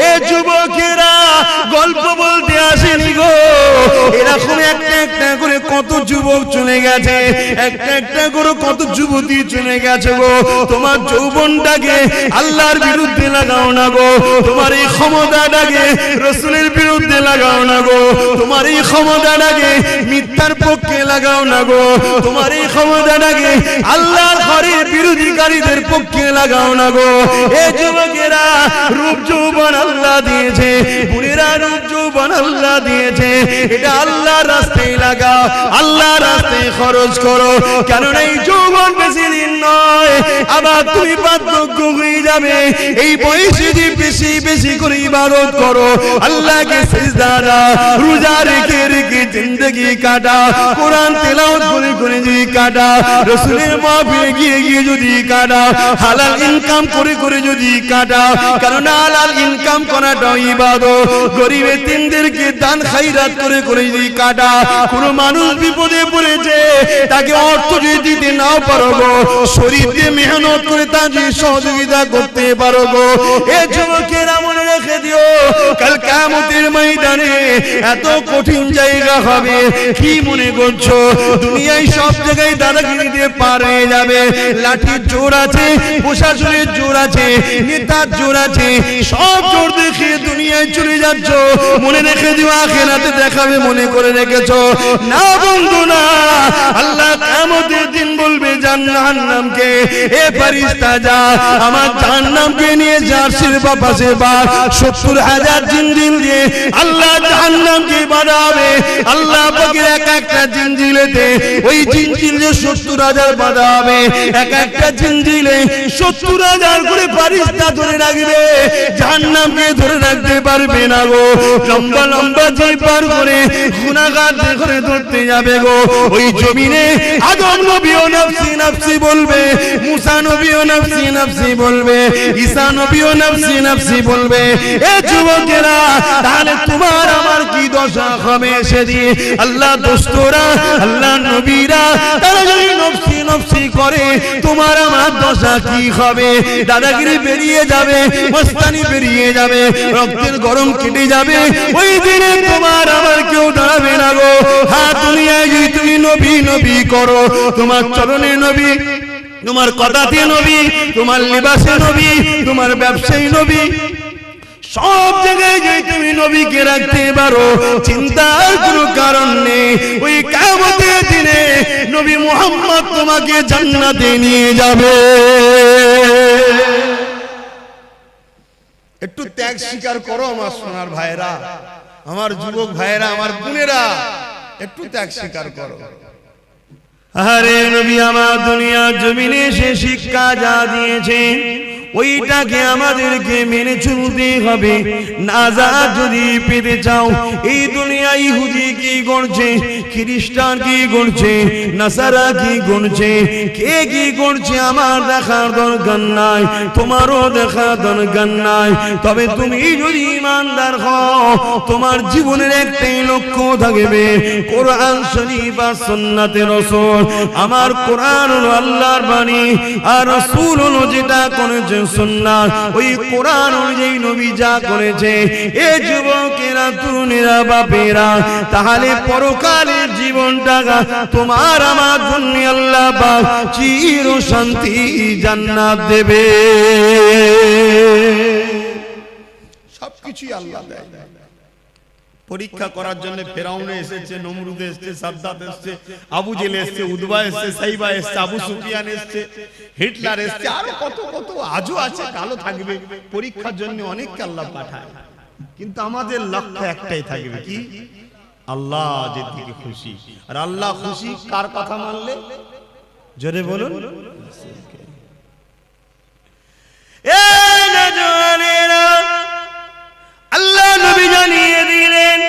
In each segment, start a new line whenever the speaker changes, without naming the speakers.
এ যুবকেরা গল্প বলতে আসেনি গো, এরকম একটা একটা করে কত যুবক চলে গেছে, একটা একটা করে কত যুবতী চলে গেছে গো। তোমার যৌবনটাকে আল্লাহর বিরুদ্ধে লাগাও না গো, তোমার এই ক্ষমতাটাকে রাসূলের বিরুদ্ধে লাগাও না গো, তোমার এই ক্ষমতাটাকে মিথ্যার পক্ষে লাগাও না গো, তোমার এই ক্ষমতাটাকে আল্লাহর ঘরের বিরোধীকারীদের পক্ষে লাগাও না গো। এ যুবকেরা রূপ যৌবন আল্লাহ দিয়েছে, বুড়িরা রূপ যৌবন আল্লাহ দিয়েছে, এটা আল্লাহর রাস্তায় লাগাও, আল্লাহর রাস্তায় খরচ করো, কারণ এই যৌবন বেশি দিন নয়, আবার তুমি বার্ধক্য হয়ে যাবে। এই বয়সে যে বেশি বেশি করে ইবাদত করো, আল্লাহকে সিজদা দাও, রোজা রেখে রেখে জিন্দেগি কাটা, কোরআন তেলাওয়াত করে করে যদি কাটা, রাসূলের মাহফিলে গিয়ে গিয়ে যদি কাটা, হালাল ইনকাম করে করে যদি কাটা, কারণ হালাল ইনকাম করাটাও ইবাদত, গরিব এতিমদেরকে দান খায়রাত করে করে যদি কাটা, কোন মানুষ বিপদে পড়েছে তাকে অর্থ যদি দিতে নাও পারো গো, শরীর দিয়ে মেহনত করে তাকে সহযোগিতা করতে পারো গো। এ যুবকেরা মনে রেখে দিও, কাল কিয়ামতের ময়দানে এত কঠিন জায়গা হবে। কি মনে করছো দুনিয়ায় সব জায়গায় দাদাগিরি দিয়ে পার হয়ে যাবে? লাঠির জোর আছে, প্রশাসনের জোর আছে, নেতার জোর আছে, সব জোর দেখে দুনিয়ায় চলে যাচ্ছ, মনে রেখে দিও আখিরাতে দেখাবে মনে করে রেখেছো না বন্ধু না। আল্লাহ কিয়ামতের দিন বলবে জাহান্নামকে, এ ফেরেশতা যা আমার জাহান্নামকে নিয়ে জার্সির পাশে বা ৭০,০০০ জিনজিল দিয়ে আল্লাহ জাহান্নামকে বাঁধাবে। আল্লাহ পাকের এক একটা জিনজিলেতে ওই জিনজিলে ৭০,০০০ বাঁধা হবে, এক একটা জিনজিলে ৭০,০০০ করে ফেরেশতা ধরে রাখবে, জাহান্নামকে ধরে রাখতে পারবে না গো। লম্বা লম্বা জিন পার করে গুনাহগার করে ধরতে যাবে গো। ওই জমিনে আদম নবীও নফসি নফসি বলবে, মুসা নবীও নফসি নফসি বলবে, ঈসা নবীও নফসি নফসি বলবে। এ যুবকেরা তাহলে তোমার আমার কি দশা হবে সেদিন? আল্লাহ দোস্তরা, আল্লাহ নবীরা তারা যদি নফসি নফসি করে, তোমার আমার দশা কি হবে? দাদাগিরি বেরিয়ে যাবে, মস্তানি বেরিয়ে যাবে, রক্তের গরম কেটে যাবে। ওই দিনে তোমার আমার কেউ দাঁড়াবে না গো। হ্যাঁ, দুনিয়ায় যদি তুমি নবী নবী করো, তোমার চরণে নবী, তোমার কথাতে নবী, তোমার লিবাসে নবী, তোমার ব্যবসায়ী নবী, সব জায়গায় যে তুমি নবীকে রাখতে পারো, চিন্তার কোনো কারণ নেই। ওই কিয়ামতের দিনে নবী মুহাম্মদ তোমাকে জান্নাতে নিয়ে যাবে। একটু ত্যাগ স্বীকার করো আমার সোনার ভাইরা, আমার যুবক ভাইরা, আমার বোনেরা, একটু ত্যাগ স্বীকার করো। আরে নবী আমার দুনিয়া জমিনে সে শিক্ষা যা দিয়েছে ওইটাকে আমাদেরকে মেনে চলতে হবে। নাজাত যদি পেতে চাও, এই দুনিয়া ইহুদি কি করছে, খ্রিস্টান কি করছে, নাসারা কি করছে, কে কি করছে আমার দেখার দরকার নাই, তোমারও দেখার দরকার নাই। তবে তুমি যদি ইমানদার হও, তোমার জীবনের একটাই লক্ষ্য থাকবে, কোরআন শরীফ আর সুন্নাতে রাসূল। আমার কোরআন হলো আল্লাহর বাণী, আর রাসূল হলো যেটা করেছে সুন্নাত। ওই কোরআন অনুযায়ী নবী যা করেছে। এ যুবকেরা, তরুণেরা, বাপেরা, তাহলে পরকালের জীবনটা তোমার আমার জন্য আল্লাহ পাক চির শান্তি জান্নাত দেবে। সবকিছুই আল্লাহ দেয়। পরীক্ষা করার জন্য ফেরাউন এসেছে, নমরুদ এসেছে, সাদ্দাত এসেছে, আবু জেল এসেছে, উদবা এসেছে, সাইবা এসেছে, আবু সুফিয়ান এসেছে, হিটলার এসেছে, আর কত কত আজও আছে, কালো থাকবে। পরীক্ষার জন্য অনেককে আল্লাহ পাঠায়, কিন্তু আমাদের লক্ষ্য একটাই থাকবে, কি? আল্লাহ যেদিকে খুশি। আর আল্লাহ খুশি কার কথা মানলে? জোরে বলুন। আল্লাহ নবী জানিয়ে দিলেন,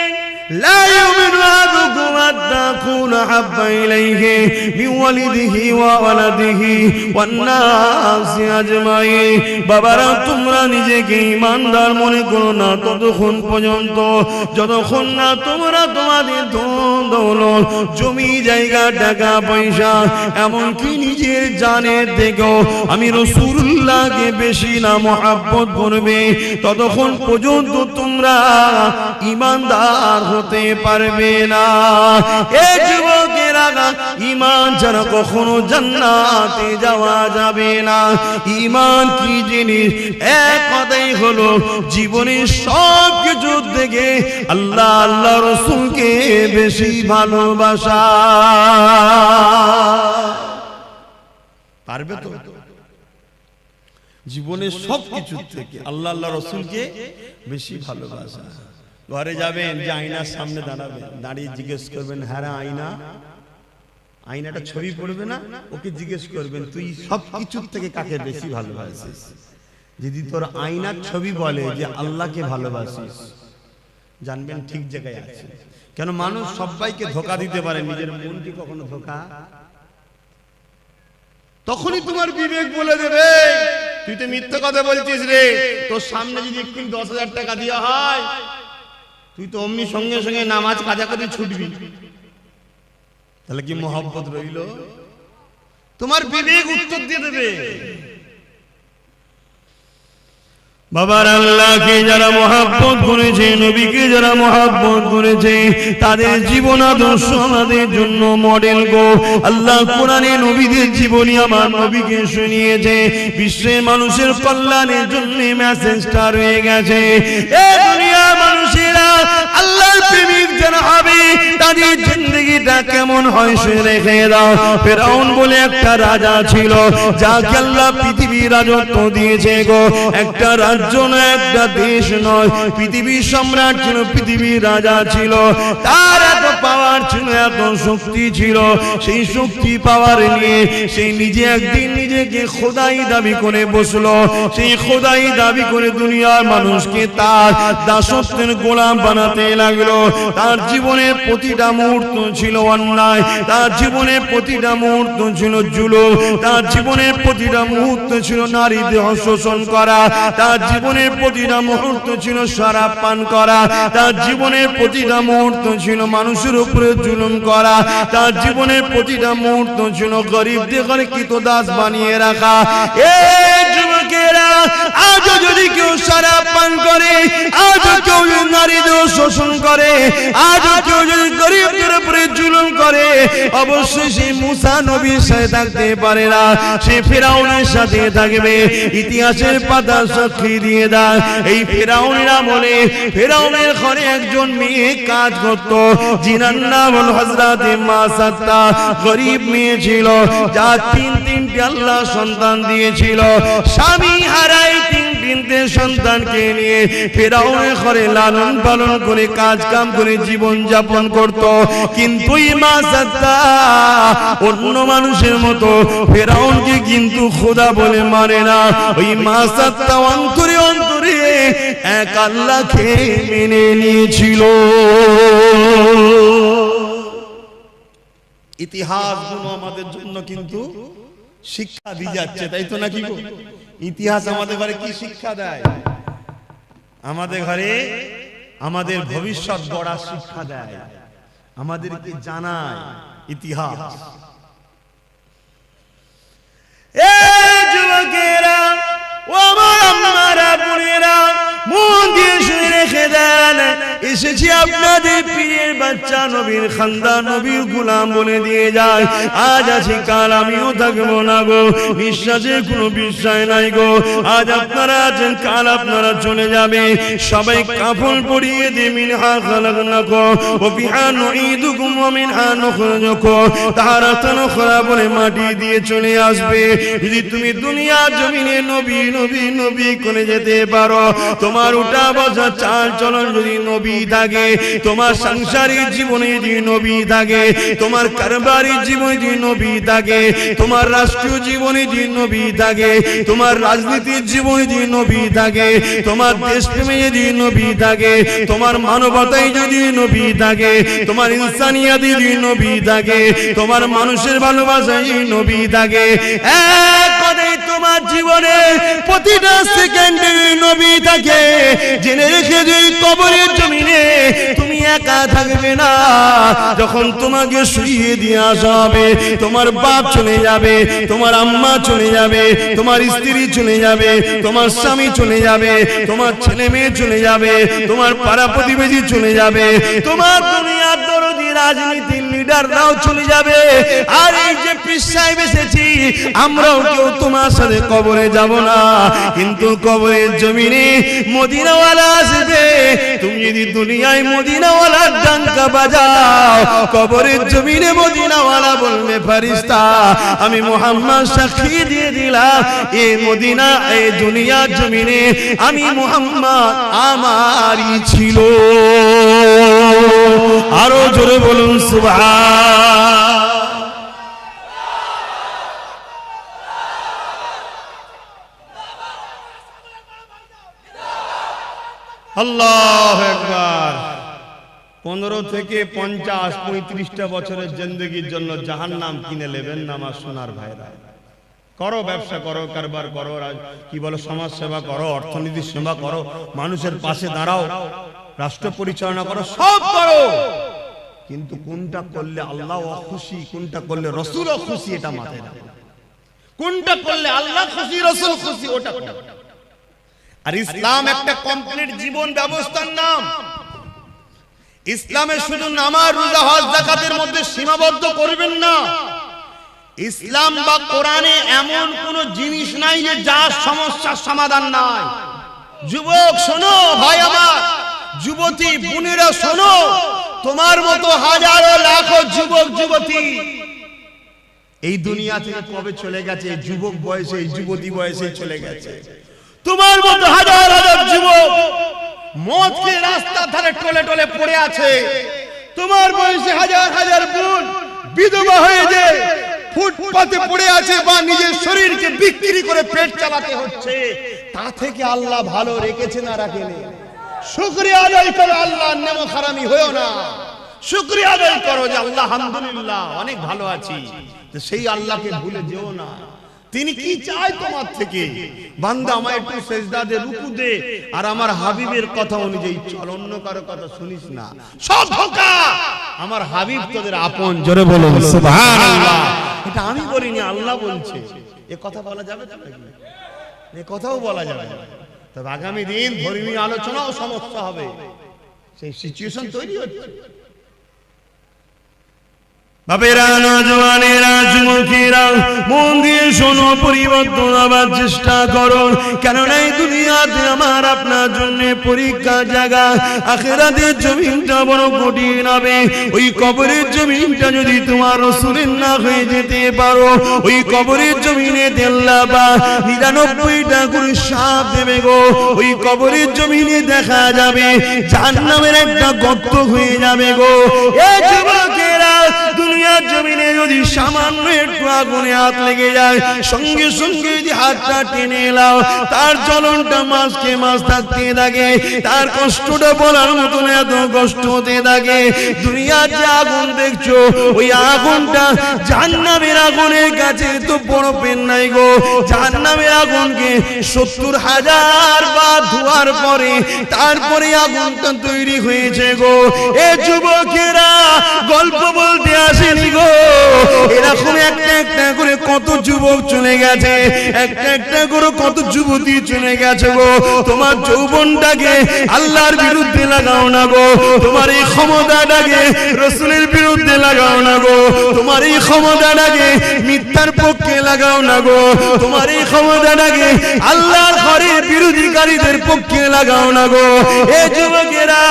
লা ইউমিনু আহাদুকুম হাত্তা ইয়াকুনা আহাব্বা ইলাইহি মিন ওয়ালিদিহি ওয়া ওয়ালাদিহি ওয়ান নাসি আজমাইন। বাবারা, তোমরা নিজেকে ঈমানদার মনে করো না ততক্ষণ পর্যন্ত যতক্ষণ না তোমরা তোমাদের ধন দৌলত, জমি জায়গা, টাকা পয়সা, এমনকি নিজের জানের থেকেও আমি রাসূলুল্লাহকে বেশি না মহব্বত করবে, ততক্ষণ পর্যন্ত তোমরা ঈমানদার হতে পারবে না। এ যুবকেরা, ঈমান ছাড়া কখনো জান্নাতে যাওয়া যাবে না। ঈমান কি জিনিস? এক কথাই হলো জীবনের সব কিছু থেকে আল্লাহ আল্লাহ রাসূলকে বেশি ভালোবাসা। পারবে তো? জীবনের সব কিছু থেকে আল্লাহ আল্লাহ রাসূলকে বেশি ভালোবাসা। ঘরে যাবেন, যে আয়নার সামনে দাঁড়াবেন, দাঁড়িয়ে জিজ্ঞেস করবেন, হ্যাঁ আয়না, আয়নাটা ছবি পড়বে না, ওকে জিজ্ঞেস করবেন তুই সব কিছুর থেকে কাকে বেশি ভালোবাসিস? যদি তোর আয়নার ছবি বলে যে আল্লাহকে ভালোবাসিস, জানবেন ঠিক জায়গায় আছে। কেন? মানুষ সবাইকে ধোঁকা দিতে পারে, নিজের মনকে কখনো ধোঁকা। তখনই তোমার বিবেক বলে দেবে তুই তো মিথ্যা কথা বলছিস রে। তোর সামনে যদি একটু 10,000 টাকা দেওয়া হয়, তুই তো অমনি সঙ্গে সঙ্গে নামাজ কাজা করে ছুটবি। তাহলে কি মহব্বত রইল? তোমার বিবেক উত্তর দিয়ে দেবে। বাবার, আল্লাহকে যারা মহব্বত করেছে, নবীকে যারা মহব্বত করেছে, তাদের জীবন আদর্শ আমাদের জন্য মডেল গো। আল্লাহ কোরআনে নবীদের জীবনী আমার নবীকে শুনিয়েছে। বিশ্বের মানুষের কল্যাণের জন্য মেসেজটা রয়ে গেছে। এই দুনিয়ার মানুষেরা আল্লাহর প্রেমিক যারা হবে, তাদের জিন্দেগিটা কেমন হয় সে রেখে দাও। ফেরাউন বলে একটা রাজা ছিল, যাকে আল্লাহ পৃথিবীর রাজত্ব দিয়েছে গো। একটা রাজ্য নয়, একটা দেশ নয়, পৃথিবীর সম্রাট ছিল, পৃথিবীর রাজা ছিল। তার এত পাওয়ার ছিল, এত শক্তি ছিল। সেই শক্তি পাওয়ার নিয়ে সেই নিজে একদিন নিজেকে খোদাই দাবি করে বসলো। সেই খোদাই দাবি করে দুনিয়ার মানুষকে তার দাসত্বের গোলাম বানাতে লাগলো। তার জীবনের প্রতিটা মুহূর্ত ছিল অন্যায়, তার জীবনের প্রতিটা মুহূর্ত ছিল জুলুম, তার জীবনের প্রতিটা মুহূর্ত ছিল নারীদের শোষণ করা, তার জীবনের প্রতিটা মুহূর্ত ছিল শরাব পান করা, তার জীবনের প্রতিটা মুহূর্ত ছিল মানুষের উপরে জুলুম করা, তার জীবনের প্রতিটা মুহূর্ত ছিল গরিবদের ঘরে কৃতদাস বানিয়ে রাখা। এই যুবকেরা, আজও যদি কেউ শরাব পান করে, আজও কেউ নারীদের শোষণ করে, আজও কেউ যদি গরিবদের উপরে জুলুম করে, অবশ্যই সে মুসা নবীর সাথে থাকতে পারে না, সে ফেরাউনের সাথে থাকবে। ইতিহাসের পাতা সাক্ষী দিয়ে দেয়, এই ফেরাউনের আমলে ফেরাউনের ঘরে একজন মেয়ে কাজ করত, যিনার নাম হল হযরত মাসাত্তা। গরিব মেয়ে ছিল, যা তিনটে আল্লাহ সন্তান দিয়েছিল। স্বামী হারাই তিনটে সন্তানকে নিয়ে ফেরাউনের ঘরে লালন পালন করে কাজ কাম করে জীবন যাপন করত। কিন্তু মাসাত্তা অন্য মানুষের মতো ফেরাউনকে কিন্তু খোদা বলে মানে না। ওই মাসাত্তা অন্তরে অন্তরে এক আল্লাহকে মেনে নিয়েছিল। ইতিহাসগুলো আমাদের জন্য কিন্তু শিক্ষা দিয়ে যাচ্ছে, তাই তো নাকি? ইতিহাস আমাদের ঘরে কি শিক্ষা দেয়? আমাদের ঘরে আমাদের ভবিষ্যৎ গড়ার শিক্ষা দেয়, আমাদেরকে জানায় ইতিহাস। এই যুবকেরা, ও আমার আম্মারা, বোনেরা, মন দিয়ে শুনে রেখে দেন, এসেছি আপনাদের পীরের বাচ্চা, নবীর খানদান, নবীর গোলাম বলে দিয়ে যায়। আজ আছি, কাল আমিও থাকবো না গো। বিশ্বাসের কোনো বিশ্বাস নাই গো। আজ আপনারা আছেন, কাল আপনারা চলে যাবে। সবাই কাফন পরিয়ে দিয়ে মিনহা খালাকনাকুম ওয়া ফিহা নুঈদুকুম ওয়া মিনহা নুখরিজুকুম তারাতান উখরা বলে মাটি দিয়ে চলে আসবে। যদি তুমি দুনিয়া জমিনে নবী নবী নবী করে যেতে পারো, তোমার উঠা বসা চাল চলন যদি নবী নবী থাকে, তোমার সাংসারিক জীবনে যদি নবী থাকে, তোমার কারবারি জীবনে যদি নবী থাকে, তোমার রাষ্ট্রীয় জীবনে যদি নবী থাকে, তোমার রাজনীতির জীবনে যদি নবী থাকে, তোমার দেশপ্রেমে যদি নবী থাকে, তোমার মানবতায় যদি নবী থাকে, তোমার ইনসানিয়াতে যদি নবী থাকে, তোমার মানুষের ভালোবাসায় নবী থাকে, এক কথায় তোমার জীবনে প্রতিটা সেকেন্ডে নবী থাকে, জেনে রেখে যদি কবরের জমিনে তুমি একা থাকবে না। যখন তোমাকে শুইয়ে দিয়ে আসা হবে, তোমার বাপ চলে যাবে, তোমার আম্মা চলে যাবে, তোমার স্ত্রী চলে যাবে, তোমার স্বামী চলে যাবে, তোমার ছেলে মেয়ে চলে যাবে, তোমার পাড়া প্রতিবেশী চলে যাবে, তোমার দুনিয়ার দরদি রাজনীতির লিডাররাও চলে যাবে। আর এই যে পীর সাহেব এসেছি, আমরাও কেউ তোমার সাথে কবরে যাব না, কিন্তু কবরের জমিনে মদিনাওয়ালা আসবে। তুমি যদি দুনিয়ায় মদিনাওয়ালার ডাঙ্কা বাজাও, কবরের জমিনে মদিনাওয়ালা বলবে ফেরেশতা আমি মুহাম্মদ সাক্ষী দিয়ে দিলাম, এই মদিনা এই দুনিয়ার জমিনে আমি মুহাম্মদ আমারই ছিল। আরো জোরে বলুন সুবহান। আল্লাহু আকবার। 15 থেকে 50 35টা বছরের জিন্দেগির জন্য জাহান্নাম কিনে নেবেন না আমার সোনার ভাইরা। করো, ব্যবসা করো, কারবার করো, কি বলো, সমাজ সেবা করো, অর্থনীতির সেবা করো, মানুষের পাশে দাঁড়াও, রাষ্ট্র পরিচালনা করো, সব করো, কিন্তু কোনটা করলে আল্লাহ খুশি, কোনটা করলে রাসূল খুশি, এটা মাথায় রাখো। কোনটা করলে আল্লাহ খুশি, রাসূল খুশি, ওটা করো। আর ইসলাম একটা কমপ্লিট জীবন ব্যবস্থার নাম। ইসলামে শুধু নামাজ, রোজা, হজ, যাকাতের মধ্যে সীমাবদ্ধ করবেন না। ইসলাম বা কোরআনে এমন কোন জিনিস নাই যে যার সমস্যার সমাধান নাই। যুবক শোনো, ভাই আমার, যুবতী বোনেরা শোনো, তোমার মতো হাজারো লাখো যুবক যুবতী এই দুনিয়া থেকে কবে চলে গেছে, যুবক বয়সে, যুবতী বয়সে চলে গেছে। তোমার মতো হাজার হাজার যুবক মদকে রাস্তার ধারে টলে টলে পড়ে আছে। তোমার বয়সে হাজার হাজার বোন বিধবা হয়ে যায়, ফুটপাতে পড়ে আছে, বা নিজের শরীরকে বিক্রি করে পেট চালাতে হচ্ছে। তা থেকে আল্লাহ ভালো রেখেছে না রাখেনি? শুকরিয়া আদায় করো, আল্লাহর নেমো হারামি হয়ো না। শুকরিয়া আদায় করো যে আল্লাহ আলহামদুলিল্লাহ অনেক ভালো আছি। তো সেই আল্লাহকে ভুলে যেও না। তিনি কি চায় তোমার থেকে? বান্দা আমায় একটু সেজদা দে, রুকু দে, আর আমার হাবিবের কথা অনুযায়ী চল, অন্য কারো কথা শুনিস না। সব ধোঁকা। আমার হাবিব তোদের আপন। জোরে বলো সুবহানাল্লাহ। এটা আমি বলিনি, আল্লাহ বলছে। এ কথা বলা যাবে না? এ কথাও বলা যাবে না। তবে আগামী দিন ধর্মীয় আলোচনাও সমস্যা হবে, সেই সিচুয়েশন তৈরি হচ্ছে। বাপেরা, নওজওয়ানেরা, যুবকেরা, মন দিয়ে শোনো, পরিবর্তন হবার চেষ্টা করো। কেননা এই দুনিয়াতে আমার আপনার জন্য পরীক্ষা জায়গা। আখিরাতের জমিনটা বড় কঠিন হবে। ওই কবরের জমিনটা যদি তোমার রাসূলের না হয়ে যেতে পারো, ওই কবরের জমিনে আল্লাহ বা 99টা করে সাপ দেবে গো। ওই কবরের জমিনে দেখা যাবে জাহান্নামের একটা গর্ত হয়ে যাবে গো। এই যুবকেরা, দুনিয়ার জমিনে যদি সামান্য একটু আগুনে হাত লেগে যায়, সঙ্গে সঙ্গে যদি হাতটা টেনে এলাও, তার জ্বলনটা মাসকে মাস থাকতে থাকে, তার কষ্টটা বলার মতন এত কষ্ট হতে থাকে। দুনিয়ার যে আগুন দেখছো, ওই আগুনটা জাহান্নামের আগুনের কাছে তো বড় পেন নাই গো। জাহান্নামের আগুনকে 70,000 বার ধোয়ার পরে তারপরে আগুনটা তৈরি হয়েছে গো। এ যুবকেরা, গল্প বলতে আসেনি গো। এরকম একটা একটা করে কত যুবক চলে গেছে, একটা একটা করে কত যুবতী চলে গেছে গো। তোমার যৌবনটাকে আল্লাহর বিরুদ্ধে লাগাও না গো। তোমার এই ক্ষমতাটাকে রাসূলের বিরুদ্ধে লাগাও না গো। তোমার এই ক্ষমতাটাকে মিথ্যার পক্ষে লাগাও না গো। তোমার এই ক্ষমতাটাকে আল্লাহর ঘরের বিরোধীকারীদের পক্ষে লাগাও না গো। এ যুবকেরা,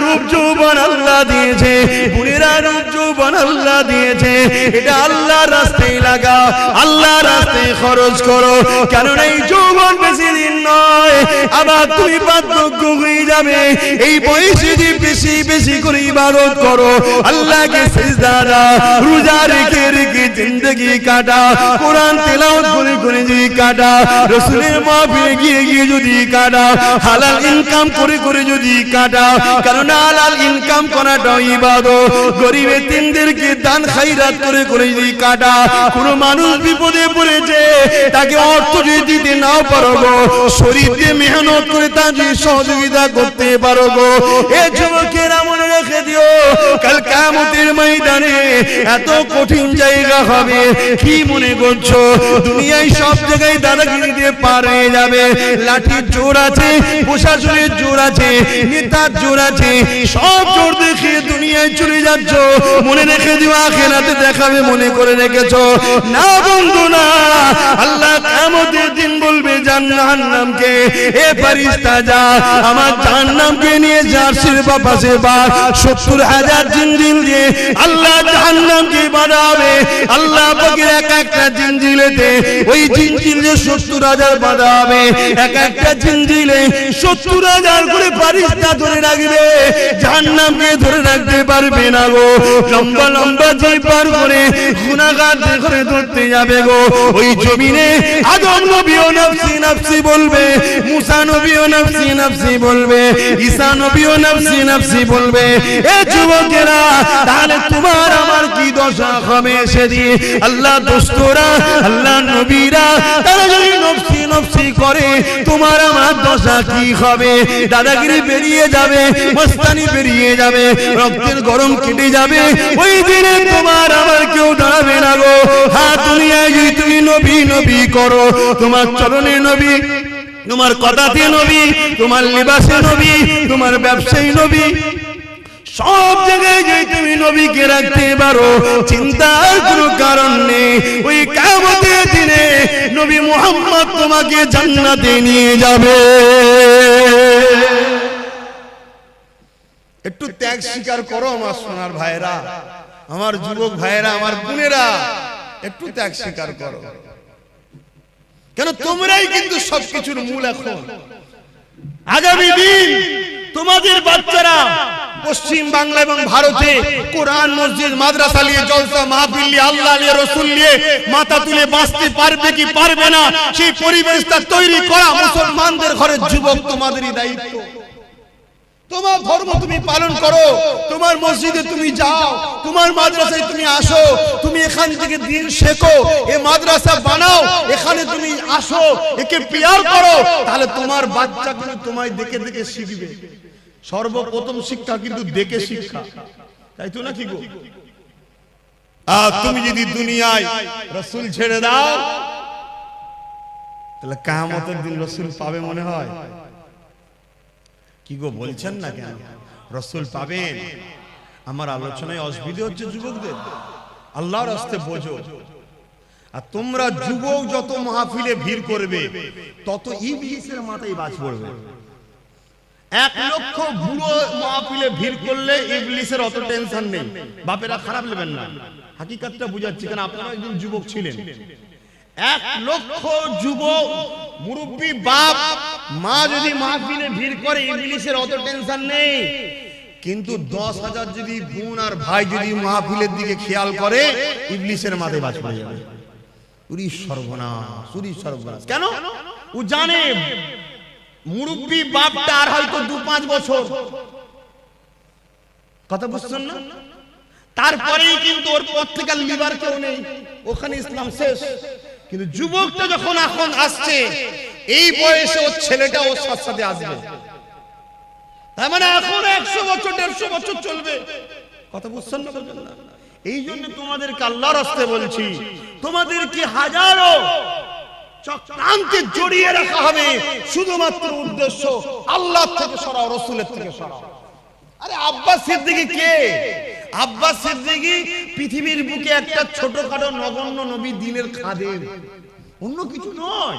রূপ যৌবন আল্লাহ দিয়েছে, বুড়িরা রূপ যৌবন যৌবন আল্লাহ দিয়েছে, এটা আল্লাহর রাস্তায় লাগাও, আল্লাহর রাস্তায় খরচ করো, কারণ এই যৌবন বেশি দিন নয়, আবার তুমি বার্ধক্য হয়ে যাবে। এই বয়সে যে বেশি বেশি করে ইবাদত করো, আল্লাহকে সিজদা দাও, রোজা রেখে রেখে জিন্দেগি কাটা, কোরআন তেলাওয়াত করে করে যদি কাটা, রাসূলের মাহফিলে গিয়ে গিয়ে যদি কাটা, হালাল ইনকাম করে করে যদি কাটা, কারণ হালাল ইনকাম করাটা ইবাদত। গরিব এতিমদেরকে দান খায়রাত করে করে যদি কাটা, কোন মানুষ বিপদে পড়েছে তাকে অর্থ যদি দিতে নাও পারো গো, শরীর দিয়ে মেহনত করে তার যদি সহযোগিতা করতে পারো গো, এ যুবকেরা মনে রেখে দিও, কাল কিয়ামতের ময়দানে এত কঠিন জায়গা হবে। কি মনে করছো দুনিয়ায় সব জায়গায় দাদাগিরি দিয়ে পার হয়ে যাবে? লাঠির জোর আছে, প্রশাসনের জোর আছে, নেতার জোর আছে, সব জোর দেখে দুনিয়ায় চলে যাচ্ছ। মনে রেখে দিও আখিরাতে দেখাবে মনে করে রেখেছো না বন্ধু না। আল্লাহ কিয়ামতের দিন বলবে জাহান্নামকে, এ ফেরেশতা যা আমার জাহান্নামকে নিয়ে জার্সির পাশে বা ৭০,০০০ জিনজিল দিয়ে আল্লাহ জাহান্নামকে বাঁধাবে। আল্লাহ পাকের এক একটা জিনজিলেতে ওই জিনজিলে ৭০,০০০ বাঁধাবে, এক একটা জিনজিলে ৭০,০০০ করে ফেরেশতা ধরে রাখবে, জাহান্নামকে ধরে রাখতে পারবে না গো। লম্বা লম্বা যে পার করে গুনাহগার ধরে ধরতে যাবে গো। ওই জমিনে আদম নবীও নফসি নফসি বলবে, মুসা নবীও নফসি নফসি বলবে, ঈসা নবীও নফসি নফসি বলবে। এ যুবকেরা, তাহলে তোমার আমার কি দশা হবে সেদিন? আল্লাহ দোস্তরা, আল্লাহ নবীরা তারা যদি নফসি নফসি করে, তোমার আমার দশা কি হবে? দাদাগিরি বেরিয়ে যাবে, মস্তানি বেরিয়ে যাবে, রক্তের গরম কেটে যাবে। ওই দিনে তোমার আমার কেউ দাঁড়াবে না গো। হ্যাঁ, দুনিয়ায় যদি তুমি নবী নবী করো, তোমার চরণে নবী, তোমার কথাতে নবী, তোমার লিবাসে নবী, তোমার ব্যবসায়ী নবী, সব জায়গায় যে তুমি নবীকে রাখতে পারো, চিন্তার কোনো কারণ নেই। ওই কিয়ামতের দিনে নবী মুহাম্মদ তোমাকে জান্নাতে নিয়ে যাবে। একটু ত্যাগ স্বীকার করো আমার সোনার ভাইরা, আমার যুবক ভাইরা, আমার বোনেরা, একটু ত্যাগ স্বীকার করো। কেন তোমরাই কিন্তু সবকিছুর মূল। এখন আগামী দিন তোমাদের বাচ্চারা পশ্চিম বাংলা এবং ভারতে কোরআন, মসজিদ, মাদ্রাসা নিয়ে জলসা মাহফিল নিয়ে, আল্লাহ নিয়ে, রাসূল নিয়ে মাথা তুলে বাঁচতে পারবে কি পারবে না, সেই পরিবেশটা তৈরি করা মুসলমানদের ঘরের যুবক তোমাদেরই দায়িত্ব। তোমার ধর্ম তুমি পালন করো, তোমার মসজিদে তুমি যাও, তোমার মাদ্রাসায় তুমি আসো, তুমি এখান থেকে দিন শেখো, এই মাদ্রাসা বানাও, এখানে তুমি আসো, একে পিয়ার করো, তাহলে তোমার বাচ্চা কিন্তু তোমায় দেখে দেখে শিখবে। সর্বপ্রথম শিক্ষা কিন্তু দেখে শিক্ষা, তাই তো নাকি গো? আর তুমি যদি দুনিয়ায় রাসূল ছেড়ে দাও, তাহলে কিয়ামতের দিন রাসূল পাবে মনে হয়? কি গো বলছেন না কেন? রাসূল পাবেন। আমার আলোচনায় অসুবিধা হচ্ছে যুবকদের, আল্লাহর রাস্তে বোঝো। আর তোমরা যুবক যত মাহফিলে ভিড় করবে, তত ইবলিসের মাথায় বাজ পড়বে। 1 লক্ষ বুড়ো মাহফিলে ভিড় করলে ইবলিসের অত টেনশন নেই। বাপেরা খারাপ নেবেন না, হাকিকতটা বুঝাচ্ছি, কারণ আপনারা একজন যুবক ছিলেন। 1 লক্ষ যুবক মুরব্বী বাপ মা যদি মাহফিলে ভিড় করে, ইবলিসের অত টেনশন নেই। কিন্তু 10,000 যদি বোন আর ভাই যদি মাহফিলের দিকে খেয়াল করে, ইবলিসের মাথায় বাজ পড়ে যাবে। উরি সর্বনাশ, উরি সর্বনাশ। কেন? ও জানে মুরব্বী বাপটা আর হয়তো 2-5 বছর, কথা বুঝছেন না? তারপরেই কিন্তু ওর পর থেকে লিবার কেউ নেই, ওখানে ইসলাম শেষ। কিন্তু যুবকটা যখন এখন আসছে, এই বয়সে ওর ছেলেটা ওর সাথে আসবে, তার মানে এখন 100 বছর 150 বছর চলবে, কথা বুঝছেন না? এই জন্য তোমাদেরকে আল্লাহর রাস্তায় বলছি, তোমাদেরকে হাজারো চক্রান্তে জড়িয়ে রাখা হবে, শুধুমাত্র উদ্দেশ্য আল্লাহ থেকে সরাও, রাসূলের থেকে সরাও। আরে আব্বাস সিদ্দিকী কে? আব্বাস সিদ্দিকী পৃথিবীর বুকে একটা ছোটখাটো নগণ্য নবী, দ্বীনের খাদেম, অন্য কিছু নয়।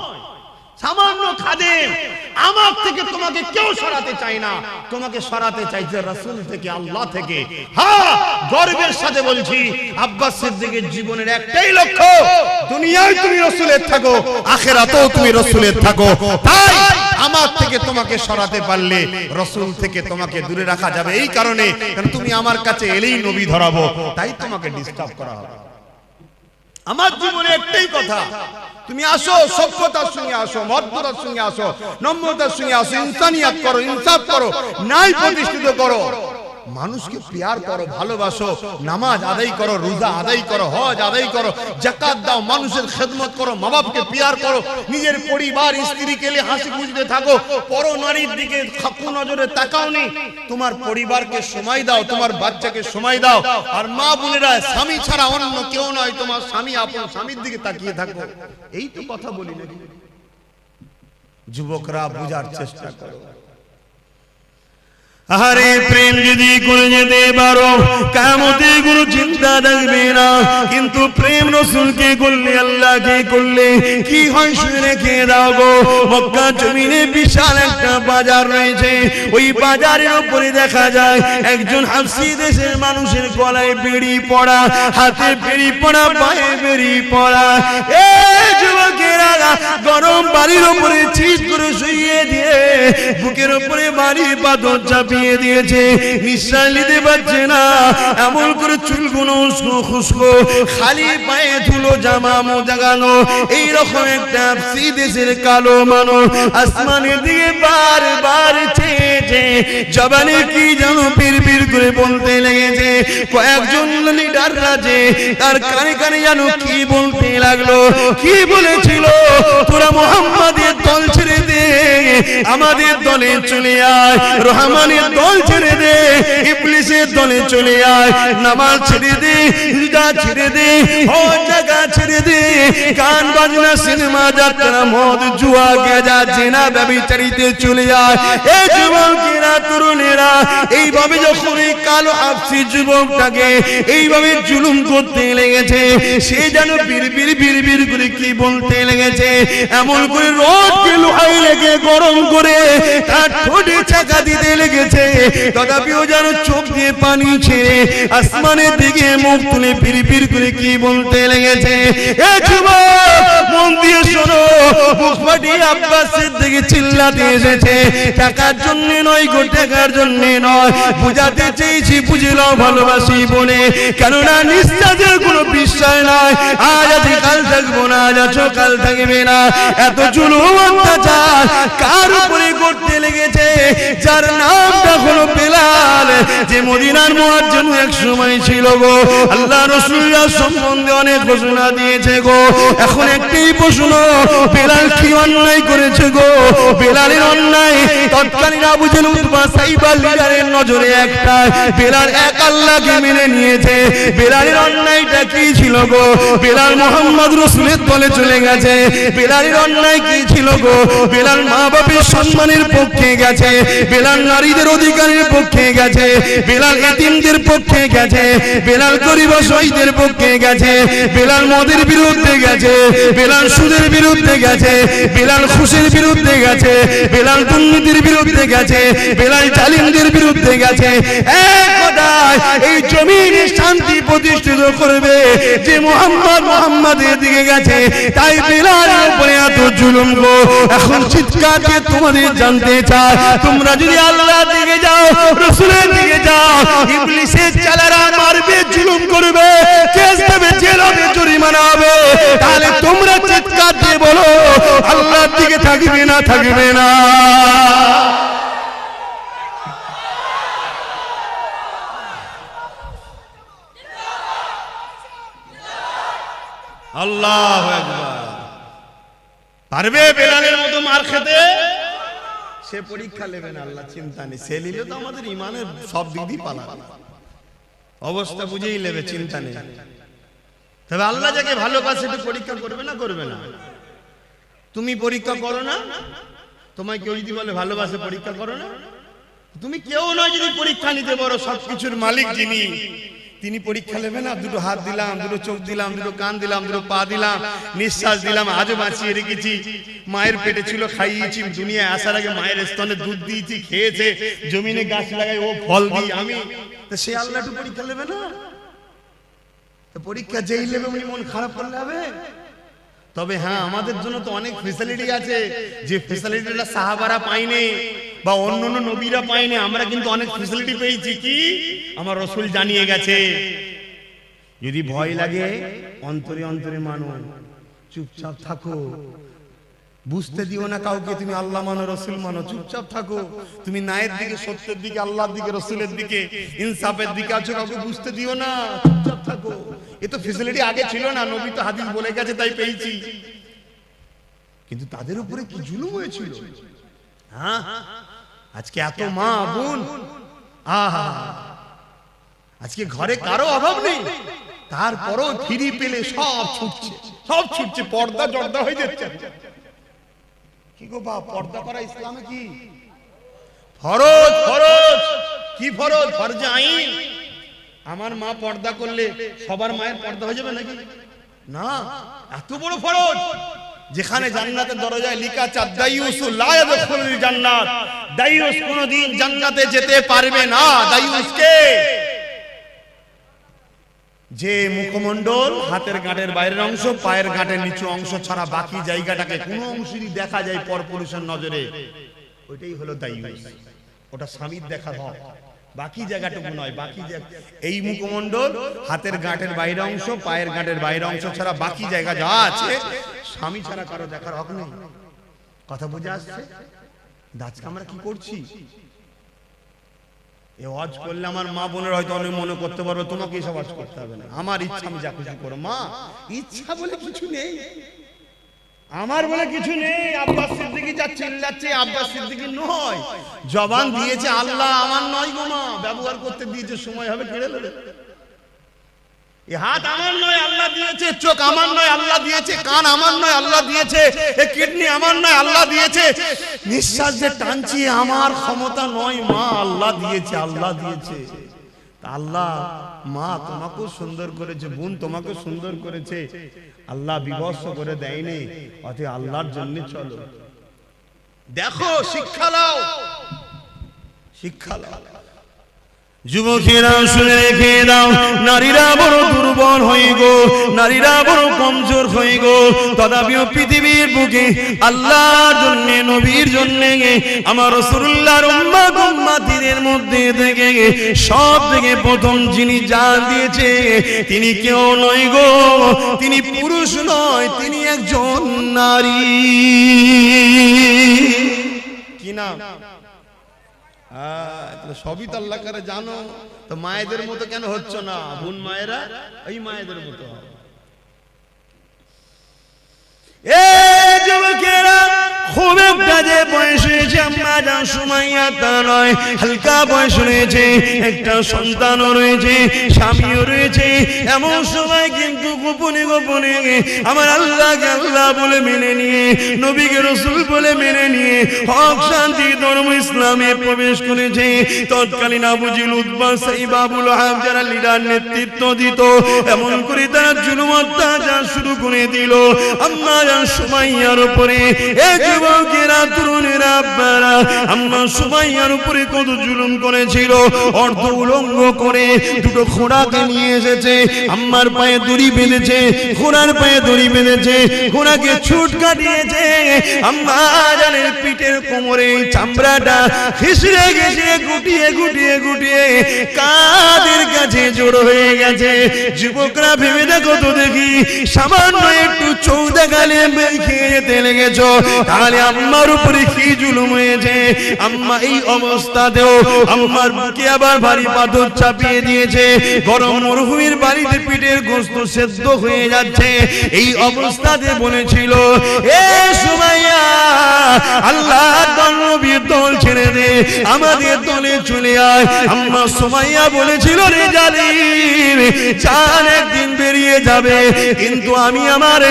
সামান্য খাদেম, আমার থেকে তোমাকে কেউ সরাতে চায় না, তোমাকে সরাতে চাইছে রাসূল থেকে, আল্লাহ থেকে। হ্যাঁ, গর্বের সাথে বলছি, আব্বাস সিদ্দিকের জীবনের একটাই লক্ষ্য, দুনিয়ায় তুমি রাসূলের থাকো, আখিরাতেও তুমি রাসূলের থাকো। তাই আমার থেকে তোমাকে সরাতে পারলে রাসূল থেকে তোমাকে দূরে রাখা যাবে, এই কারণে কারণ তুমি আমার কাছে এলেই নবী ধরাবো, তাই তোমাকে ডিস্টার্ব করা হবে। আমার জীবনে একটাই কথা, তুমি আসো, সভ্যতার সঙ্গে আসো, মর্যাদার সঙ্গে আসো, নম্রতার সঙ্গে আসো, ইনসানিয়াত করো, ইনসাফ করো, ন্যায় প্রতিষ্ঠিত করো, মানুষকে প্যার করো, ভালোবাসো, নামাজ আদায় করো, রোজা আদায় করো, হজ আদায় করো, যাকাত দাও, মানুষের খেদমত করো, মা বাপকে প্যার করো, নিজের পরিবার স্ত্রীকে নিয়ে হাসি খুশিতে থাকো, পর নারীর দিকে খাকু নজরে তাকাও নি, তোমার পরিবারকে সময় দাও, তোমার বাচ্চাকে সময় দাও। আর মা বোনেরা, স্বামী ছাড়া অন্য কেউ নয়, তোমার স্বামী আপন স্বামীর দিকে তাকিয়ে থাকো। এই তো কথা বলি নাকি? যুবকরা বুঝার চেষ্টা করো। আরে প্রেম যদি করে যেতে পারো, কিয়ামতে কোনো চিন্তা থাকবে না। কিন্তু প্রেম রাসূলকে করলে, আল্লাহকে করলে কি হয় শুনে রেখে দাও গো। মক্কা জমিনে বিশাল একটা বাজার রয়েছে, ওই বাজারের উপরে দেখা যায় একজন হাবশী দেশের মানুষের গলায় বেড়ি পড়া, হাতে বেড়ি পড়া, পায়ে বেড়ি পড়া। এই যুবকেরা গরম বাড়ির উপরে চিৎ করে শুইয়ে দিয়ে বুকের উপরে বাড়ি পাথর চাপিয়ে দিয়েছে, নিঃশ্বাস নিতে পারছে না, এমন করে চুলগুলো উস্কো খুস্কো, খালি পায়ে ধুলো, জামা মোজাগানো, এইরকম একটা হাবশী দেশের কালো মানুষ আসমানের দিকে বারবার চেয়েছে, জবানে কি যেন বিড়বিড় করে বলতে লেগেছে। কয়েকজন লিডার রাজে তার কানে কানে যেন কি বলতে লাগলো, কি বলেছিল, তোরা মুহাম্মাদের দল ছেড়ে দে, আমাদের দলে চলে আয়, রহমানের দল ছেড়ে দে, ইবলিসের দলে চলে আয়, নামাজ ছেড়ে দে, রোজা ছেড়ে দে, হজ জাকাত ছেড়ে দে, গান বাজনা, সিনেমা, যাত্রা, মদ, জুয়া, গাঁজা, জিনা, ব্যভিচারিতে চলে আয়। এই যুবকেরা, তরুণেরা এইভাবে যখন এই কালো হাবশী যুবকটাকে এইভাবে জুলুম করতে লেগেছে, সে যেন বিড়বিড় বিড়বিড় করে কি বলতে লেগেছে, এমন করে রোদকে লোহায় লেগে গরম করে তার ঠোঁটে চাকা দিতে লেগেছে, তথাপিও যেন চোখ দিয়ে পানি ছেড়ে আসমানের দিকে মুখ তুলে বিড়বিড় করে কি বলতে লেগেছে। এ যুবক, মন দিয়ে শোনো, বুক ফাটিয়ে আব্বাস সিদ্দিক চিল্লাতে এসেছে, টাকার জন্য নয় গো, টাকার জন্য নয়, বুঝাতে চেয়েছি বুঝে নাও ভালোবাসি বলে, কেননা নিঃশ্বাসের কোনো বিশ্বাস নাই, আজ আছি কাল থাকবো না, আজ আছো কাল থাকবে না। এত জুলুম অত্যাচার কার উপরে করতে লেগেছে, যার নামটা হলো বেলাল, যে মদিনার মুয়াজ্জিন এক সময় ছিল গো। আল্লাহ রাসূলুল্লাহ সম্বন্ধে অনেক ঘোষণা দিয়েছে গো, এখন একটাই প্রশ্ন, বেলাল কি অন্যায় করেছে গো? বেলালের অন্যায় তৎকালীন আবু জেহেল, উতবা, সাইবা লিডারের নজরে একটা, বেলাল এক আল্লাহকে মেনে নিয়েছে। বেলালের অন্যায়টা কি ছিল গো? বেলাল মুহাম্মদ রাসূলের দলে চলে গেছে। বেলালের অন্যায় কি ছিল গো? বেলাল মা বাপের সম্মানের পক্ষে গেছে, বেলাল নারীদের অধিকারের পক্ষে গেছে, বেলাল এতিমদের পক্ষে গেছে, বেলাল গরিব অসহায়দের পক্ষে গেছে, বেলাল মদের বিরুদ্ধে গেছে, বেলাল সুদের বিরুদ্ধে গেছে, বেলাল ঘুষের বিরুদ্ধে গেছে, বেলাল দুর্নীতির বিরুদ্ধে গেছে, বেলাল জালিমদের বিরুদ্ধে গেছে। এক কথায় এই জমিনে শান্তি প্রতিষ্ঠিত করবে যে মুহাম্মাদের দিকে গেছে, তাই বেলালের উপরে এত জুলুম গো। এখন চিৎকার দিয়ে তোমাদের জানতে চাই, তোমরা যদি আল্লাহর দিকে যাও, রাসূলের দিকে যাও, ইবলিসের চালারা মারবে, জুলুম করবে, কেস দেবে, জেল হবে, জরিমানা হবে, তাহলে তোমরা চিৎকার দিয়ে বলো আল্লাহর দিকে থাকবে না, থাকবে না? আল্লাহু আকবার। পারবে বেলালের মতো মার খেতে? সে পরীক্ষা নেবে না, আল্লাহ চিন্তা নেই, সে নিলে তো আমাদের ইমানের সব দিক দিয়ে পালাবে, অবস্থা বুঝেই নেবে, চিন্তা নেই। তবে আল্লাহ যাকে ভালোবাসে একটু পরীক্ষা করবে না, করবে না? তুমি পরীক্ষা করো না? তোমায় কেউ যদি বলে ভালোবাসে, পরীক্ষা করো না? তুমি কেউ নয় যদি পরীক্ষা নিতে পারো, সবকিছুর মালিক যিনি, তিনি পরীক্ষা নেবে না, দুটো হাত দিলাম, দুটো চোখ দিলাম, দুটো কান দিলাম, দুটো পা দিলাম, নিঃশ্বাস দিলাম, আজও বাঁচিয়ে রেখেছি। মায়ের পেটে ছিল, খাইয়েছি, দুনিয়ায় আসার আগে মায়ের স্তনে দুধ দিয়েছি, খেয়েছে, জমিনে গাছ লাগাই ও ফল দিই আমি, তো সে আল্লাহ একটু পরীক্ষা নেবে না? তো পরীক্ষা যেই নেবে উনি মন খারাপ করলে হবে? তবে হ্যাঁ, আমাদের জন্য তো অনেক ফেসিলিটি আছে, যে ফেসিলিটিটা সাহাবারা পায়নি বা অন্য অন্য নবীরা পায়নি, আমরা কিন্তু অনেক ফেসিলিটি পেয়েছি। কি? আমার রাসূল জানিয়ে গেছে। যদি ভয় লাগে অন্তরে অন্তরে মানো, চুপচাপ থাকো, বুঝতে দিও না কাউকে তুমি আল্লাহ মানো, রাসূল মানো, চুপচাপ থাকো। তুমি ন্যায়ের দিকে, সত্যের দিকে, আল্লাহর দিকে, রাসূলের দিকে, ইনসাফের দিকে আছো, কাউকে বুঝতে দিও না, চুপচাপ থাকো। এ তো ফেসিলিটি আগে ছিল না, নবী তো হাদিস বলে গেছে তাই পেয়েছি। কিন্তু তাদের উপরে কি জুলুম হয়েছিল! হ্যাঁ, আজকে এত মা বোন, আহা, আজকে ঘরে কারো অভাব নেই, তারপরও ফিরি পেলে সব ছুটছে, সব ছুটছে, পর্দা জর্দা হয়ে যাচ্ছে। কি গো বাপ, পর্দা করা ইসলামে কি ফরজ? ফরজ কি ফরজ? ফরজে আইন। আমার মা পর্দা করলে সবার মায়ের পর্দা হয়ে যাবে নাকি? না, এত বড় ফরজ, যেখানে জান্নাতের দরজায় লেখা আছে দাইয়ুসু লা ইয়াদখুলুল জান্নাত, দাইয়ুস কোনদিন জান্নাতে যেতে পারবে না। দাইয়ুসকে যে মুখমণ্ডল, হাতের গাঁটের বাইরের অংশ, পায়ের গাঁটের নিচু অংশ ছাড়া বাকি জায়গাটাকে কোনো অংশই দেখা যায় পরপুরুষের নজরে, ওইটাই হলো দাইয়ুস। ওটা স্বামীর দেখার হক, বাকি জায়গাটুকু নয়। বাকি এই মুখমণ্ডল, হাতের গাঁটের বাইরের অংশ, পায়ের গাঁটের বাইরের অংশ ছাড়া বাকি জায়গা যা আছে স্বামী ছাড়া কারো দেখার হক নেই। কথা বুঝে আসছে? আজকে আমরা কি করছি? এই ওয়াজ করলে আমার মা বোনের হয়তো অনেক মনে করতে পারবে তোমাকে এসব ওয়াজ করতে হবে না, আমার ইচ্ছা আমি যা খুশি করো। মা, ইচ্ছা বলে কিছু নেই, আমার বলে কিছু নেই। আব্বাস সিদ্দিকী যা চিল্লাচ্ছে, আব্বাস সিদ্দিকী নয়, জবান দিয়েছে আল্লাহ, আমার নয় গো মা, ব্যবহার করতে দিয়েছে, সময় হবে কেড়ে নেবে। এই হাত আমার নয়, আল্লাহ দিয়েছে। চোখ আমার নয়, আল্লাহ দিয়েছে। কান আমার নয়, আল্লাহ দিয়েছে। এই কিডনি আমার নয়, আল্লাহ দিয়েছে। নিঃশ্বাস যে টানছি আমার ক্ষমতা নয়, মা আল্লাহ দিয়েছে, আল্লাহ দিয়েছে। আল্লাহ, মা তোমাকেও সুন্দর করেছে, বোন তোমাকেও সুন্দর করেছে, আল্লাহ বিভৎস করে দেয়নি। অতএব আল্লাহর জন্য চলো, দেখো, শিক্ষা নাও, শিক্ষা নাও। যুবকেরা শুনে রেখে দাও, নারীরা বড় দুর্বল হয়ে গো, নারীরা বড় কমজোর হয়ে গো। তথাপিও পৃথিবীর বুকে আল্লাহর জন্য, নবীর জন্য, আমার রাসূলুল্লাহর উম্মত উম্মতিদের মধ্যে থেকে সব থেকে প্রথম যিনি জান দিয়েছে, তিনি কেউ নয় গো, তিনি পুরুষ নয়, তিনি একজন নারী। কি নাম? সবই তো আল্লাহ করে জানো, তো মায়েদের মতো কেন হচ্ছ না? বোন মায়েরা এই মায়েদের মতো। যুবকেরা, খুব একটা যে বয়স হয়েছে আম্মা জান সুমাইয়া তা নয়, হালকা বয়স রয়েছে, একটা সন্তানও রয়েছে, স্বামীও রয়েছে। এমন সময় কিন্তু গোপনে গোপনে আমার আল্লাহকে আল্লাহ বলে মেনে নিয়ে, নবীকে রাসূল বলে মেনে নিয়ে হক শান্তি ধর্ম ইসলামে প্রবেশ করেছে। তৎকালীন আবু জিল, উতবা, সাইবা, আবুল আহাব যারা লিডার নেতৃত্ব দিত, এমন করে তারা জুলুম অত্যাচার শুরু করে দিল আম্মা জান সুমাইয়ার উপরে। এই যুবকেরা, তরুণেরা, আব্বারা, আম্মা সুমাইয়ার উপরে কত জুলুম করেছিল। অর্ধ উলঙ্গ করে দুটো ঘোড়াকে নিয়ে এসেছে, আম্মার পায়ে দড়ি বেঁধেছে, ঘোড়ার পায়ে দড়ি বেঁধেছে, ঘোড়াকে ছুট কাটিয়েছে। আম্মা জানের পিঠের কোমরে চামড়াটা ঘিসড়ে ঘিসড়ে গুটিয়ে গুটিয়ে গুটিয়ে কাদের কাছে জড়ো হয়ে গেছে। যুবকরা ভেবে দেখো তো দেখি, সামান্য একটু চৌদা গালে খেয়ে যেতে লেগেছ, তাহলে আম্মার উপরে কি জুলুম হয়েছে। আম্মা এই অবস্থাতেও আম্মার বুকে আবার ভারী পাথর চাপিয়ে দিয়েছে, গরম মরুভূমির বাড়িতে পিঠের গোশত সেদ্ধ হয়ে যাচ্ছে। এই অবস্থাতে বলেছিল, এ সুমাইয়া, আল্লাহর নবীর দল ছেড়ে দে, আমাদের দলে চলে আয়। আম্মা সুমাইয়া বলেছিল, রে জালিম, জান একদিন বেরিয়ে যাবে, কিন্তু আমি আমার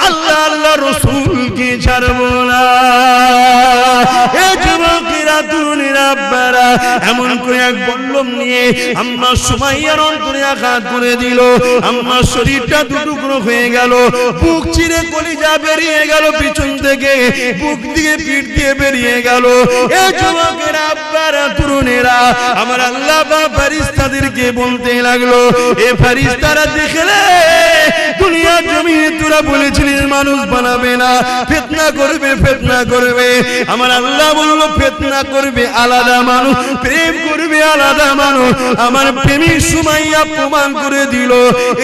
আল্লাহ আল্লাহ রাসূলকে ছাড়বো না। এ যুবকেরা, তরুণেরা, আব্বারা এমন করে এক বল্লম নিয়ে আম্মা সুমাইয়ার অন্তরে আঘাত করে দিল। আম্মার শরীরটা দুটুকরো হয়ে গেল, বুক চিরে কলিজা বেরিয়ে গেল, পিছন থেকে বুক দিয়ে পিঠ দিয়ে বেরিয়ে গেল। এ যুবকেরা, আব্বারা, তরুণেরা, আমার আল্লাহ পাক ফেরেশতাদেরকে বলতে লাগলো, এ ফেরেশতারা দেখলে দুনিয়ার জমিনে তোরা বলেছিলিস মানুষ বানাবে না, ফিতনা করবে, ফিতনা করবে। আমার আল্লাহ বলল ফিতনা করবে আলাদা মানুষ, প্রেম করবে আলাদা মানুষ। আমার প্রেমিক সুমাইয়া প্রমাণ করে দিল,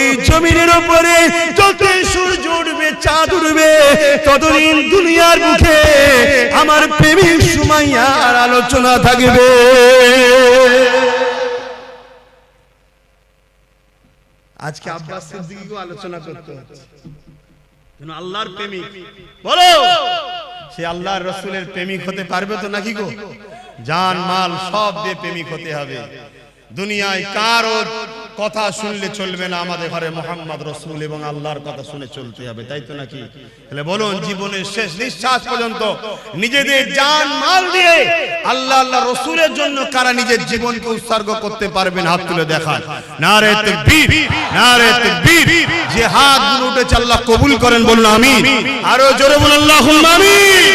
এই জমিনের উপরে যতই সূর্য উঠবে, চাঁদ উঠবে, ততদিন দুনিয়ার মুখে আমার প্রেমিক সুমাইয়ার আলোচনা থাকবে। আজকে আব্বাস সিদ্দিকীকেও আলোচনা করতে হচ্ছে, আল্লাহর প্রেমিক। বলো, সে আল্লাহর রাসূলের প্রেমিক হতে পারবে তো নাকি গো? জান মাল সব দিয়ে প্রেমিক হতে হবে। দুনিয়ায় কারো কথা শুনলে চলবে না, আমাদের ঘরে মুহাম্মদ রাসূল এবং আল্লাহর কথা শুনে চলতে হবে, তাই তো নাকি? তাহলে বলুন, জীবনের শেষ নিঃশ্বাস পর্যন্ত নিজেদের জান মাল দিয়ে আল্লাহ আল্লাহ রাসূলের জন্য কারা নিজের জীবনকে উৎসর্গ করতে পারবেন? হাত তুলে দেখান। নারে তাকবীর, নারে তাকবীর। যে হাতগুলো উঠেছে আল্লাহ কবুল করেন, বলুন আমিন। আরো জোরে বলুন আল্লাহুম্মা আমিন।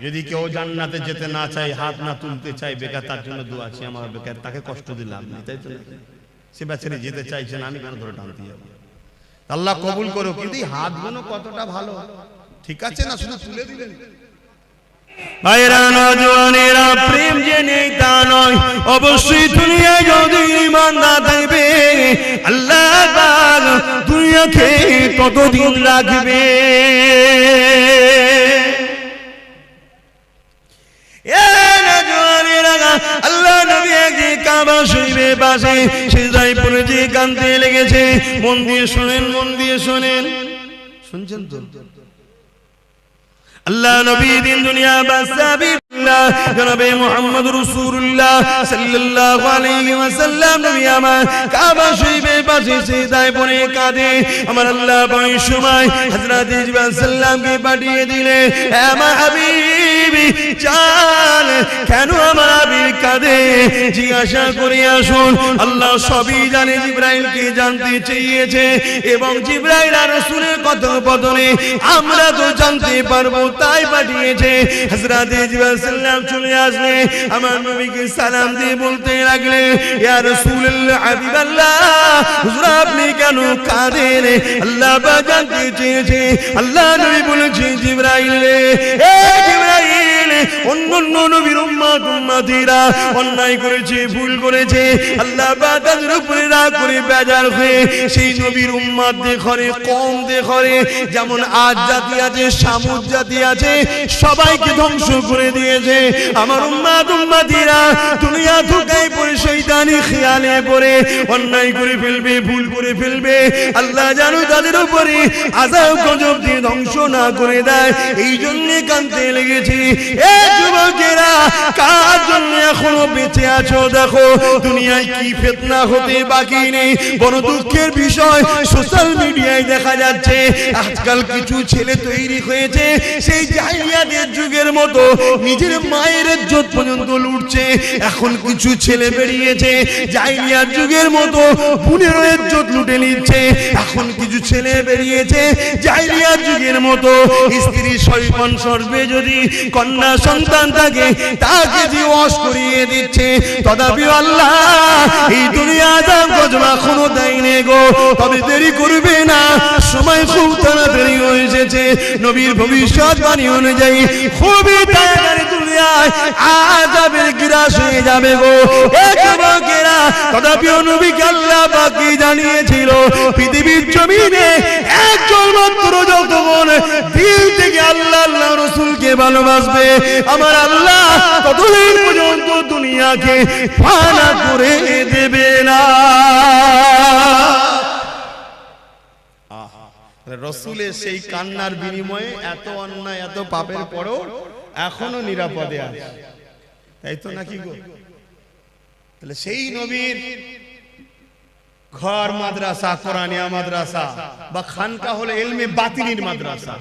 যদি কেউ জান্নাতে যেতে না চায়, হাত না তুলতে চায়, বেকার, তার জন্য দোয়া আছে। আমার বেকার, তাকে কষ্ট দিলাম না, তাই তো? সে বেচারি যেতে চাইছে না, আমি কেন ধরে টানতে যাব? আল্লাহ কবুল করো। কিন্তু এই হাতগুলো কতটা ভালো, ঠিক আছে না? শুধু তুলে দিলেন। ভাইরা, নওজওয়ানেরা, প্রেম যে নেই তা নয়, অবশ্যই দুনিয়ায় যদি ঈমান না থাকবে, আল্লাহ পাক দুনিয়াকে ততদিন রাখবে। আল্লাহ নবী একদিন কাবা শরীফের পাশে সিজদায় পড়ে যে কাঁদতে লেগেছে। মন দিয়ে শুনেন, মন দিয়ে শোনেন, শুনছেন তো? আল্লাহ নবী দিন দুনিয়া বাসাবিল্লাহ জনাবে মুহাম্মদ রাসূলুল্লাহ সাল্লাল্লাহু আলাইহি ওয়াসাল্লাম নবী আমার কাবা শরীফের পাশে সিজদায় পড়ে কাঁদে। আমার আল্লাহ ওই সময় হযরত জিবরাইল সাল্লামকে পাঠিয়ে দিলে, হে আমার হাবিবি জান, কেন আমার হাবিব কাঁদে জিজ্ঞাসা করে আসুন। আল্লাহ সবই জানে, জিবরাইলকে জানতে চেয়েছে এবং জিবরাইল আর রাসূলের কথোপকথনে আমরা তো জানতে পারবো, তাই পাঠিয়েছে। হযরত জিবরাইল সাল্লাম চলে আসলে আমার নবীকে সালাম দিয়ে বলতে লাগলে, ইয়া রাসূলুল্লাহ, হাবিবাল্লাহ, হুজুর আপনি কেন কাঁদেন? আল্লাহ পাক জানতে চেয়েছে। আল্লাহ নবী বলেছে, জিবরাইল রে, এ জিবরাইল, অন্যান্য নবীর উম্মতিরা অন্যায় করেছে, ভুল করেছে, আল্লাহ পাক তাদের উপরে রাগ করে বেজার হয়ে সেই নবীর উম্মত দেখরে, কম দেখরে, যেমন আজ জাতি আছে, সামুদ জাতি আছে, সবাইকে ধ্বংস করে দিয়েছে। আমার উম্মতিরা দুনিয়া ধোঁকায় পড়ে শয়তানি খেয়ালে পড়ে অন্যায় করে ফেলবে, ভুল করে ফেলবে। আল্লাহ জানো তাদের উপরে আযাব গজব দিয়ে ধ্বংস না করে দেয়, এই জন্য কাঁদতে লেগেছি। এ যুবকেরা, কার জন্য এখনো বেঁচে আছো? দেখো দুনিয়ায় কি ফিতনা হতে বাকি নেই। বড় দুঃখের বিষয়, সোশ্যাল মিডিয়ায় দেখা যাচ্ছে আজকাল কিছু ছেলে তৈরি হয়েছে সেই জাহিলিয়াতের যুগের মতো, নিজের মায়ের ইজ্জত পর্যন্ত লুটছে। এখন কিছু ছেলে বেরিয়েছে জাহিলিয়াত যুগের মতো বোনের ইজ্জত লুটে নিচ্ছে। এখন কিছু ছেলে বেরিয়েছে জাহিলিয়াত যুগের মতো স্ত্রী শয়তান সর্বে যদি কন্যা সন্তান থাকে তাকে দিওয়াস করিয়ে দিচ্ছে। তথাপি আল্লাহ এই দুনিয়া আযাব গজব এখনো দেয়নি গো, তবে দেরি করবে না, সময় খুব তাড়াতাড়ি হয়ে এসেছে। নবীর ভবিষ্যৎবাণী অনুযায়ী খুবই তাড়াতাড়ি দুনিয়ায় আযাবের গ্রাস হয়ে যাবে গো। এ যুবকেরা, তথাপি নবীকে আল্লাহ পাক জানিয়েছিল পৃথিবীর জমিনে একজন মাত্র যতক্ষণ দিল থেকে আল্লাহ আল্লাহ রাসূলকে ভালোবাসবে, আমার আল্লাহ ততদিন পর্যন্ত দুনিয়াকে ফানা করে দেবে না। রাসূলের সেই কান্নার বিনিময়ে এত অন্যায়, এত পাপের পরেও এখনো নিরাপদে আছে, তাই তো নাকি গো? তাহলে সেই নবীর ঘর মাদ্রাসা, কোরআনিয়া মাদ্রাসা বা খানকা হলো ইলমে বাতিনির মাদ্রাসা।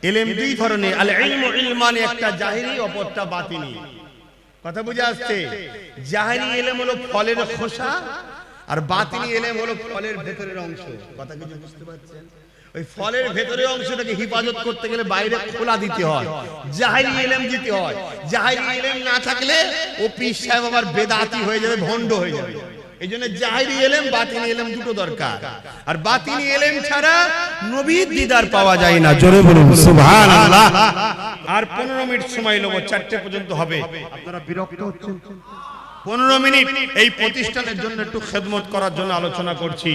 ইলম দুই ধরনের, আল ইলমু ইলমানি, একটা জাহিরি, অপরটা বাতিনি। কথা বুঝে আসছে? জাহেরি ইলম হলো ফলের খোসা, আর বাতিনি ইলম হলো ফলের ভেতরের অংশ। কথা কিছু বুঝতে পারছেন? ওই ফলের ভেতরের অংশটাকে হিফাজত করতে গেলে বাইরে খোলা দিতে হয়, জাহেরি ইলম দিতে হয়। জাহেরি ইলম না থাকলে ও পীর সাহেব আবার বেদাতি হয়ে যাবে, ভণ্ড হয়ে যাবে। এই জন্য জাহেরি ইলম বাতিনি ইলম দুটো দরকার, আর বাতিনি ইলম ছাড়া নবীর দিদার পাওয়া যায় না। জোরে বলুন সুবহানাল্লাহ। আর 15 মিনিট সময় নেব, 4টে পর্যন্ত হবে। আপনারা বিরক্ত হচ্ছেন? 15 মিনিট এই প্রতিষ্ঠানের জন্য একটু খেদমত করার জন্য আলোচনা করছি।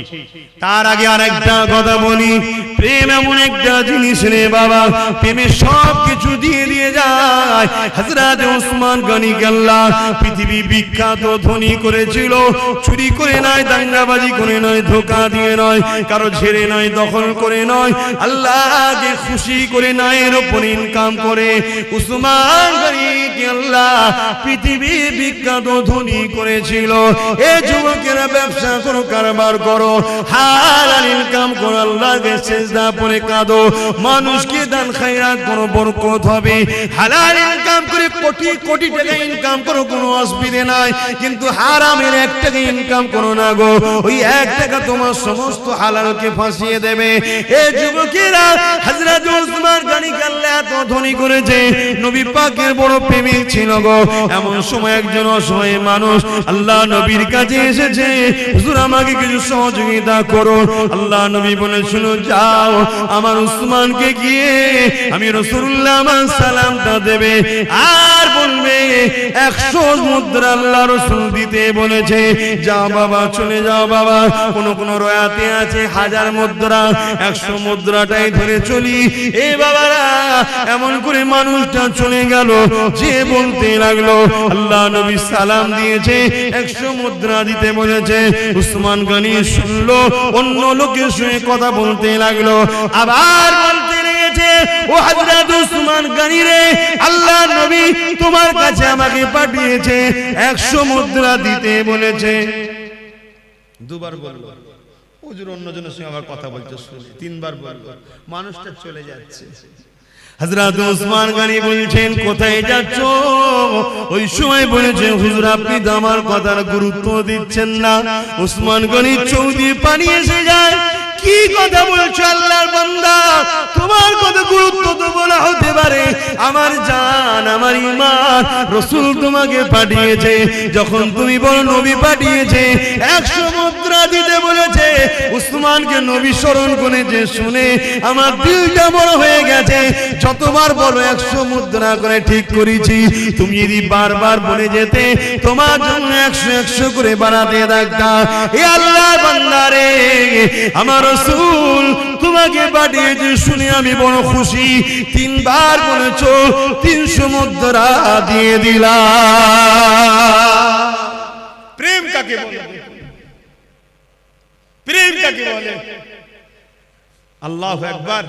তার আগে আরেকটা কথা বলি, প্রেম এমন একটা জিনিস রে বাবা, প্রেমে সব কিছু দিয়ে দিয়ে যায়। হযরত ওসমান গনি আল্লাহ পৃথিবী বিখ্যাত ধনী করেছিল, চুরি করে নয়, দাঙ্গাবাজি করে নয়, ধোঁকা দিয়ে নয়, কারো ছেড়ে নয়, দখল করে নয়, আল্লাহকে খুশি করে নয়, এর উপর ইনকাম করে ওসমান গনি আল্লাহ পৃথিবী বিখ্যাত ধনী করেছিল। এ যুবকেরা ব্যবসা করো, কারবার করো, হালাল ইনকাম করো, আল্লাহকে সিজদা পড়ে কাঁদো, মানুষকে দান খায়রাত করো, বরকত হবে। হালাল ইনকাম করে কোটি কোটি টাকা ইনকাম করো, কোনো অসুবিধা নাই, কিন্তু হারামের 1 টাকা ইনকাম করো না গো, ওই 1 টাকা তোমার সমস্ত হালালকে ফাঁসিয়ে দেবে। এ যুবকেরা হযরত ওসমান গনি আল্লাহ এত ধনী করেছে, নবী পাকের বড় প্রেমিক ছিল গো। এমন সময় একজন অসহায় মানুষ আল্লাহ নবীর কাছে এসেছে, হুজুর আমাকে কিছু সহযোগিতা করুন। আল্লাহ নবী বলে, শুনো, যাও আমার উসমানকে গিয়ে আমি রাসূলুল্লাহ আমার সালামটা দেবে, আর বলবে 100 মুদ্রা আল্লাহ রাসূল দিতে বলেছে। যাও বাবা, চলে যাও বাবা। কোন কোন রয়াতে আছে 1000 মুদ্রা, 100 মুদ্রাটাই ধরে চলি। এ বাবারা, এমন করে মানুষটা চলে গেল, যে বলতে লাগলো আল্লাহ নবী সালাম দিয়েছে, 100 মুদ্রা দিতে বলেছে। উসমান গনি শুনলো, অন্য লোকের সঙ্গে কথা বলতে লাগলো, আবার বলতে লেগেছে, ও হযরত উসমান গনি রে, আল্লাহ নবী তোমার কাছে আমাকে পাঠিয়েছে, 100 মুদ্রা দিতে বলেছে। দুবার বললো, হুজুর অন্যজনের সঙ্গে আবার কথা বলতে শুনে 3বার বললো, মানুষটা চলে যাচ্ছে। হযরত ওসমান গনি বলছেন, কোথায় যাচ্ছ? ওই সময় বলেছেন, হুজুর আপনি তো আমার কথার গুরুত্ব দিচ্ছেন না। ওসমান গনি চৌদি পানি এসে যায়, কি কথা বলছো আল্লাহর বান্দা, তোমার কত গুরুত্ব তো বলা হতে পারে, আমার জান, আমার ঈমান, রাসূল তোমাকে পাঠিয়েছে, যখন তুমি বলো নবী পাঠিয়েছে, 100 মুদ্রা দিতে বলেছে। উসমানকে নবী স্মরণ করেছে, শুনে আমার দিলটা বড় হয়ে গেছে, যতবার বলো 100 মুদ্রা করে ঠিক করেছি, তুমি যদি বারবার বলে যেতে, তোমার জন্য 100 করে বাড়াতে থাকতাম। এ আল্লাহর বান্দা রে, আমার রাসূল তোমাকে পাঠিয়েছে শুনে আমি বড় খুশি। 3বার বলেছো, 300 মুদ্রা দিয়ে দিলাম। প্রেম কাকে বলে? প্রেম কাকে বলে? আল্লাহু আকবার।